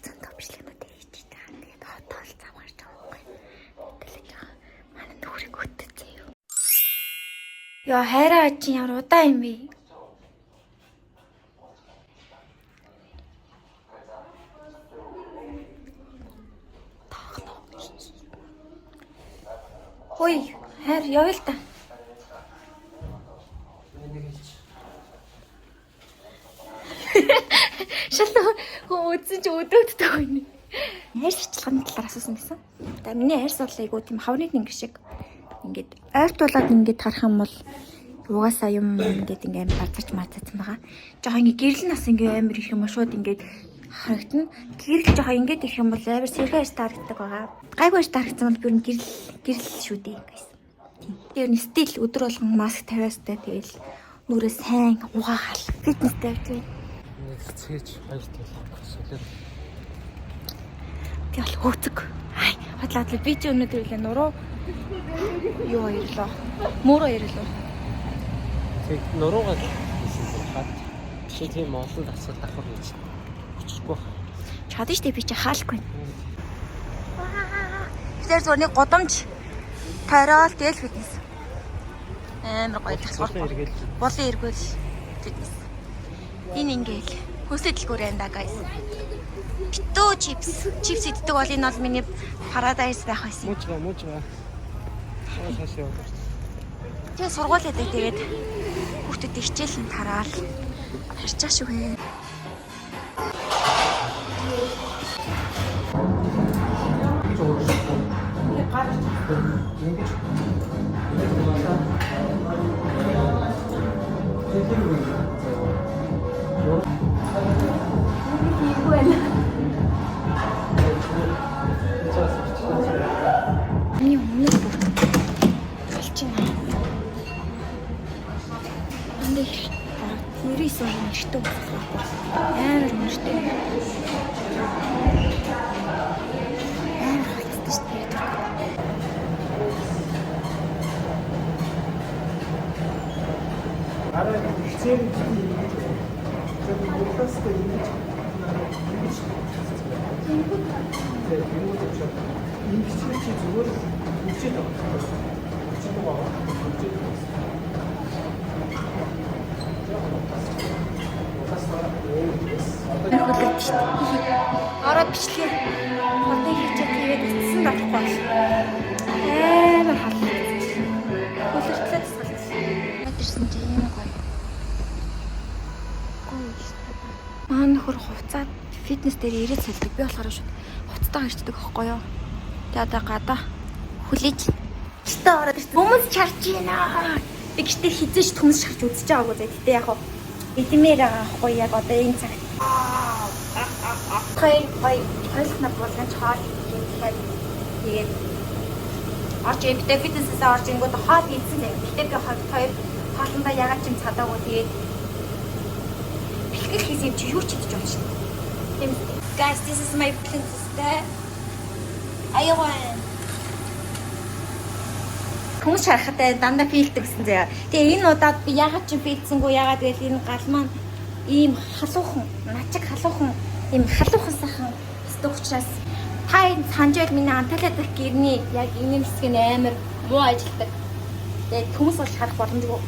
зөндөө бичлэгнүүд хийж байгаа. Тэгээд хотоол замаарч байгаа байхгүй. Тэлж байгаа. Манай нөхрийг өтөцөө юу. Яа хайраа чи ямар удаа юм бэ? Хөөе, хайр явъя л та. Шалаа хөө үзэн чи өдөөдтэй байна. Хайр шичлэгний талаар асуусан гэсэн. За миний хайрс бол айгуу тийм хаврын нэг шиг ингээд ойрт болоод ингээд харах юм бол угаасаа юм ингээд ингээд базарч мацсан байгаа. Жохоо ингээд гэрэл нас ингээд амар их юм шууд ингээд харагдана. Гэрэл жохоо ингээд ирэх юм бол амар сэрхэн харагддаг байгаа. Гайгүй харагдсан бол бүр гэрэл шүү дээ гэсэн. Тэр нь стил өдөр болгон маск тавиастай тэгэл нүрээ сайн угаахал фитнестэй тийм. Цээж баярт байлаа. Би бол хөөцөг. Хадлаа би ч өнөөдөр үлээ нуруу юу ирлээ. Мөрөө ирлээ. Тэг нуруугаа хийсэн хаад. Чи тийм олон асуулт давхар гэж. Очихгүй. Чадна штэ би чи хаалгүй. Тэр зурны годомж тариал дээл фитнес. Амар гоё тасгал. Болон эргүүл фитнес. Энэ ингээл хөсөдөлгөөр энэ guys. Битүү чипс иддэг бол энэ бол миний paradise байх байсан. Муужгаа. Шашаа. Тэгээ сургууль ядаг тэгээд хүүхдэд хичээл нь тараал харьцаа шүү. Амар мөртэй. Амар хатдаг шүү дээ. Араа хичээл зөв бүртастай ингэж зүгээр үчээд байгаа. Ороод бичлээ. Хотын хийчээ тэгээд эцсэн болохгүй бол амар халах. Хөлөртлөө тасгалсан. Мэдэрсэн чи юм гоё. Маа нөхөр хувцаад фитнес дээр ирээд сэлдэг. Би болохоор шууд хувцтайгаа ирчдэг байхгүй юу? Тэгээд одоо гадаа хүлээж өстө ороод ирсэн. Хүмүүс чарж байна. Тэгштэй хизээш төмс шарч үзэж байгаагүй зэ. Гэтэ яг хаа эдмээр байгаа байхгүй яг одоо энэ цагт. Хоёулахнаа болгож хоол хийгээд тэгээд орж имтэй фитнесээс орж ингүүд хоол ийдсэн дээ. Гэтэ би хоёр хоолндоо ягаад ч юм цадаагүй тэгээд бэлтгэл хийсэн юм чи юу ч хийж байгаа шүү дээ. Guys, this is my princess day. Аяwan. Хүмүүс харахтай дандаа филдэг гэсэн заяа. Тэгээ энэ удаад би ягаад ч филдсэнгүй ягаад гэвэл энэ гал маань ийм халуухан, начиг халуухан, ийм халуухан сайхан сток учраас та энэ санжаал миний Анталиа дах гэрний яг энэ хэсэг нь амар муу ажилдаг. Тэгээ хүмүүс бол харах боломжгүй.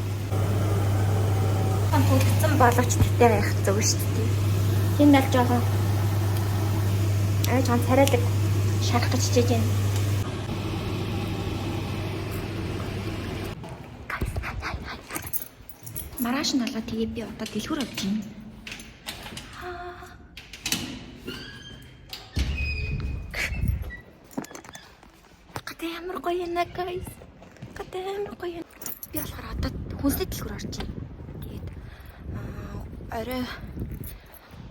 Хан төгцсөн боловч тэтээр явах зөв шүү дээ. Тэнд аль жоохон жоохон царайлаг шарах гэж чижээж байна. Маргааш нь болоо тэгээ би одоо дэлгүүр авч байна. Гадаа ямар гоё юм guys. Гадаа ямар гоё. Би болохоор одоо хүнсний дэлгүүр орж байна. Тэгээд орой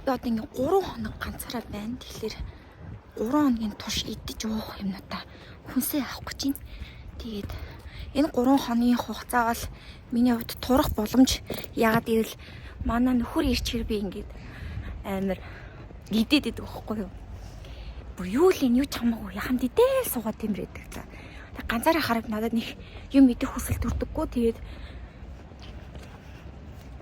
би одоо ингээ 3 хоног ганцаараа байна. Тэгэхээр 3 хоногийн турш идэж уух юмнуудаа хүнсээ авах гэж байна. Тэгээд энэ 3 хоногийн хугацаа бол миний хувьд турах боломж. Ягаад гэвэл манай нөхөр ирчээр би ингээд амар идээд идэх байхгүй юу. Бүр юу л энэ юу ч хамаагүй яхан дидэл суугаад тэмрээдэг. За ганцаараа хараад надад нэг юм идэх хүсэл төрдөггүй. Тэгээд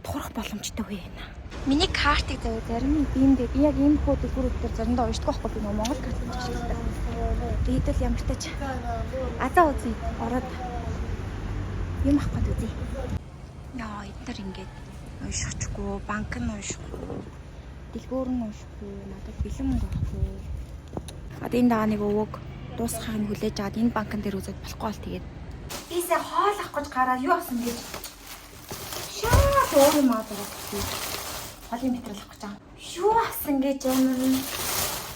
турах боломжтой байна. Миний картыг заяа зарим нь биендээ би яг энэ хүү дэлгүүрүүдээр заримдаа уншдаг байхгүй би нөгөө Монгол карт ашигладаг. Дийдэл ямар тач. Азаа үзье. Ороод юм авах гээд үзье. Яа, эдгээр ингээд уншихгүй, банк нь уншихгүй, дэлгүүр нь уншихгүй, надад бэлэн мөнгө авахгүй. Одоо энэ дагаа нэг өвөг дуусхааг нь хүлээж аваад энэ банкн дээр үзээд болохгүй бол тэгээд бисээ хоол авах гэж гараад юу асан гэж шаа өөр юм аа даа. Хоолын материал авах гэж байгаа. Юу асан гэж амар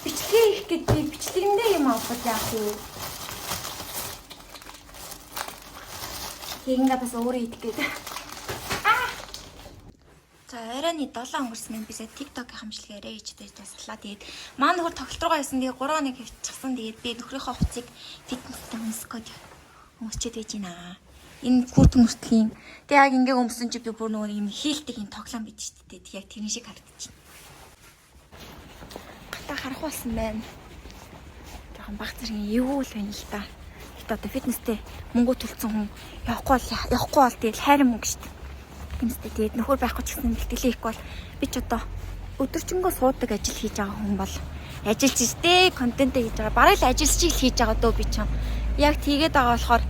бичлэгээ их гэж би бичлэгэндээ юм авах гэж яах вэ? Хинга бас өөрөө идэх гээд. За оройны 7 өнгөрсөн юм бисээ TikTok-ийн хамжлага яриа гэж таслаа. Тэгээд маа нөхөр тоглолт руугаа ясан. Тэгээд 3 хоног хөвчихсэн. Тэгээд би нөхрийнхөө хувцыг фитнестэй өмсгөөд өмсчихэд байж байна. Энэ хүртэн мөртлийн. Тэгээд яг ингээ өмсөн чи би бүр нөгөө юм хийлдэг юм тоглоом бид шүү дээ. Тэг яг тэрний шиг харагдчих. Гата харах болсон байна. Жохон баг зэргийн эвгүй л байна л та. Гэт одоо фитнестэй мөнгө төлсөн хүн явахгүй бол тэгэл хайр мөнгө шүү дээ. Фитнестэй тэгээд нөхөр байхгүй ч гэсэн бэлтгэлээ хийхгүй бол би ч одоо өдөржингөө суудаг ажил хийж байгаа хүн бол ажиллаж штэ контент хийж байгаа. Бараг л ажиллаж хийж байгаа дөө би ч юм. Яг тийгээд байгаа болохоор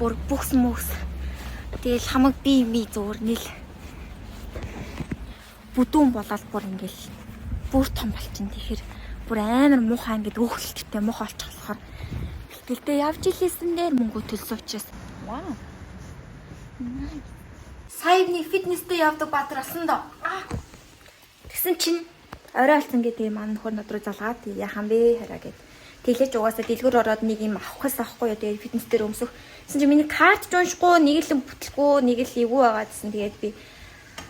бүр бүхс мөс тэгэл хамаг би зөөр нэл бүдүүн болоод бүр ингээл бүр том болчихно. Тэгэхээр бүр амар муухай ингээд өөхөлттэй муухай болчих болохоор бэлтгэлтэй явж илээсэн дээр мөнгө төлсөн учраас вау. Саяны фитнестэй явдаг баатар болсон доо. Тэгсэн чинь орой алцсан гэдэг маань нөхөр над руу залгаад яхан бэ хараа гэд. Тэлэж угаасаа дэлгүүр ороод нэг юм авахгүйс авахгүй юу тэгээд фитнес дээр өмсөх. Тэгсэн чинь миний карт ч уншихгүй, нэг л бүтлэхгүй, нэг л эвгүй байгаа гэсэн. Тэгээд би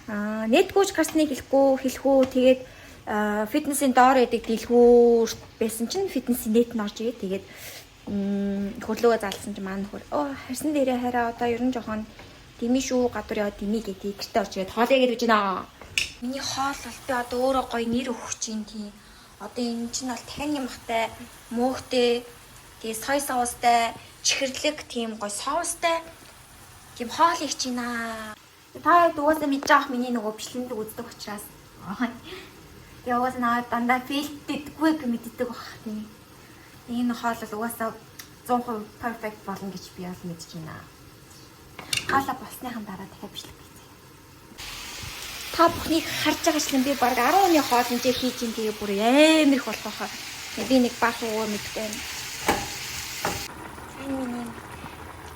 нэтгүүч карсныг хэлэхгүй тэгээд фитнесийн доор яадаг дэлгүүр байсан чинь фитнесийн нэт нь орж игээд тэгээд хөрлөөгөө залсан чинь маань нөхөр харьсан дээрээ хараа одоо ер нь жоохон дими шүү гадуур яваад дими гэдэг гэртээ орж игээд хоолой гэж байна. Миний хоол бол би одоо өөрөө гоё нэр өгөх чинь тийм. Одоо энэ чинь бол дахин юмхтай, мөөхтэй, тэгээ сой соустай, чихэрлэг тийм гоё соустай тийм хоол их чина. Та угаасаа мэдж авах миний нөгөө бичлэгэнд үздэг учраас. Тэгээ угаасаа наваа дандаа фейлтэдгүй мэддэг бах тийм. Энэ хоол бол угаасаа 100% perfect болно гэж би бол мэдэж байна. Хаалаа болсныхан дараа дахиад бичлэг хийцгээе. Та бүхнийг харж байгаа чинь би баг 10 оны хоолнжээ хийж ин тэгээ бүр амар их болох байхаа. Би нэг баах уугаа мэдгүй байна. Миний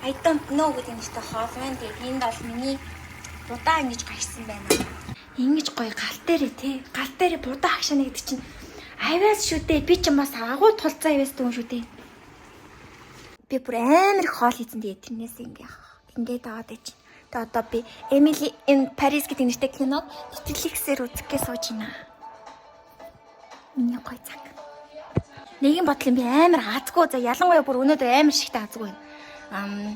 I don't know гэдэг нэртэй хоол байна. Тэгээ энд бол миний будаа ингэж гайсан байна. Ингэж гоё гал дээрээ тий. Гал дээрээ будаа агшаана гэдэг чинь авиас шүү дээ. Би ч юм бас агуу тулцаа авиас дүүн шүү дээ. Би бүр амар их хоол хийсэн тэгээ тэрнээс ингээд аваад ич. Тэгээ одоо би Emily in Paris гэдэг нэртэй киног Netflix-ээр үзэхээ сууж байна. Миний гоё цаг. Нэгэн бодлоо би амар азгүй. За ялангуяа бүр өнөөдөр амар шигтэй азгүй байна.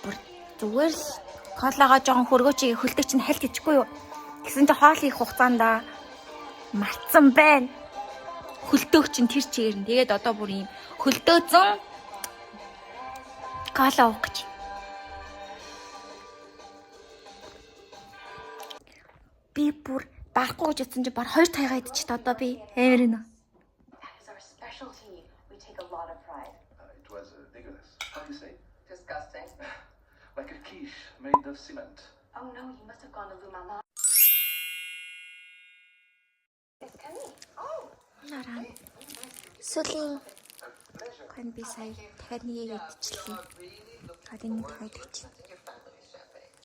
Бүр зүгээр л колагаа жоохон хөргөөчийг хөлдөг чинь хальт ичихгүй юу. Гэсэн чинь хоол их хугацаанд мартсан байна. Хөлдөг чинь тэр чигээр нь. Тэгээд одоо бүр юм хөлдөөцөн кола уух гэж. Би бүр баггүй гэж утсан чи баг 2 тайгаа идчих та одоо би амар нэ. It was vigorous. How do you say? Disgusting. Like a quiche made of cement. Oh no, you must have gone to Lumala. It's Kenny. Oh. Нараа. Сүлийн хэн би сая дахиад нэг идчихлээ. Гадын нэг дахиад идчих.